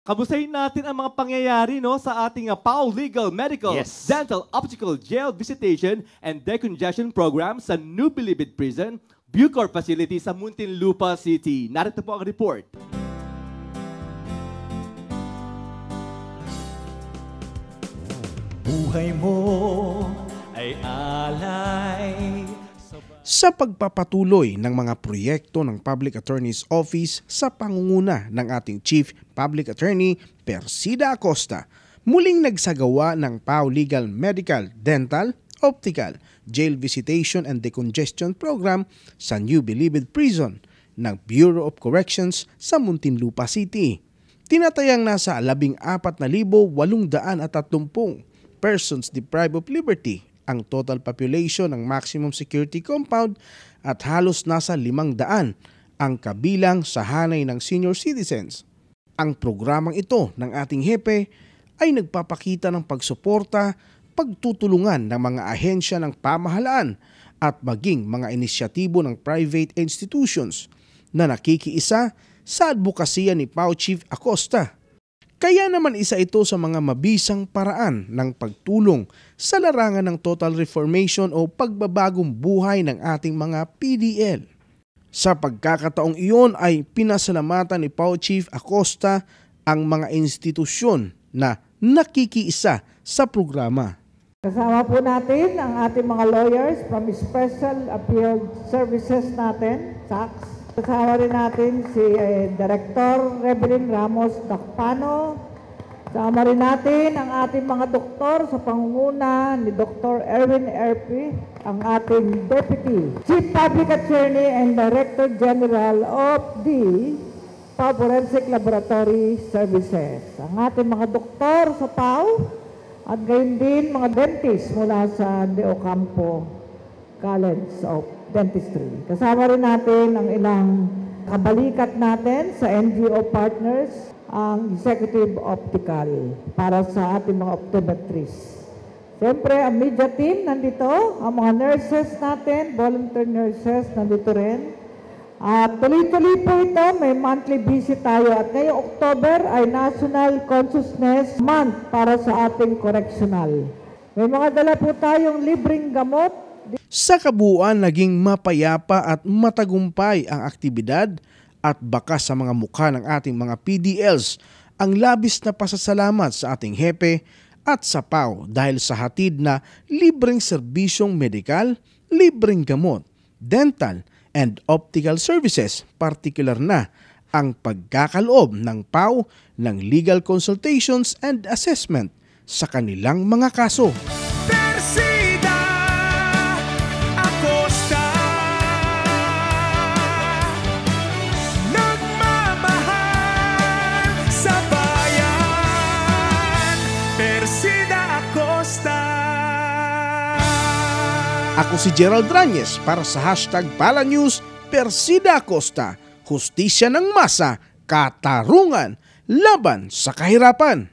Kamustahin natin ang mga pangyayari sa ating PAO Legal, Medical, Dental, Optical, Jail Visitation, and Decongestion Program sa New Bilibid Prison, Bucor Facility sa Muntinlupa City. Narito po ang report. Buhay mo ay alay sa pagpapatuloy ng mga proyekto ng Public Attorney's Office sa pangunguna ng ating Chief Public Attorney Persida Acosta, muling nagsagawa ng PAO Legal, Medical, Dental, Optical, Jail Visitation and Decongestion Program sa New Bilibid Prison ng Bureau of Corrections sa Muntinlupa City. Tinatayang nasa 14,830 persons deprived of liberty ang total population ng maximum security compound at halos nasa 500 ang kabilang sa hanay ng senior citizens. Ang programang ito ng ating hepe ay nagpapakita ng pagsuporta, pagtutulungan ng mga ahensya ng pamahalaan at maging mga inisyatibo ng private institutions na nakikiisa sa advokasya ni PAO Chief Acosta. Kaya naman isa ito sa mga mabisang paraan ng pagtulong sa larangan ng total reformation o pagbabagong buhay ng ating mga PDL. Sa pagkakataong iyon ay pinasalamatan ni PAO Chief Acosta ang mga institusyon na nakikiisa sa programa. Kasama po natin ang ating mga lawyers from Special Appeal Services natin, SACS. Kasama rin natin si Director Reverend Ramos Dacpano. Kasama rin natin ang ating mga doktor sa pangunguna ni Dr. Erwin Erpi, ang ating Deputy Chief Public Attorney and Director General of the Forensic Laboratory Services. Ang ating mga doktor sa PAO at gayon din mga dentist mula sa De Ocampo College of Dentistry. Kasama rin natin ang ilang kabalikat natin sa NGO partners, ang Executive Optical para sa ating mga optometrists. Siyempre, ang media team nandito, ang mga nurses natin, volunteer nurses nandito rin. At tuloy-tuloy po ito, may monthly visit tayo. At ngayong October ay National Consciousness Month para sa ating correctional. May mga dala po tayong libreng gamot. Sa kabuuan, naging mapayapa at matagumpay ang aktibidad at baka sa mga mukha ng ating mga PDLs ang labis na pasasalamat sa ating hepe at sa PAO dahil sa hatid na libreng serbisyong medikal, libreng gamot, dental and optical services, partikular na ang pagkakaloob ng PAO ng legal consultations and assessment sa kanilang mga kaso. Ako si Gerald Ranyes para sa hashtag Palanews Persida Acosta, hustisya ng masa, katarungan, laban sa kahirapan.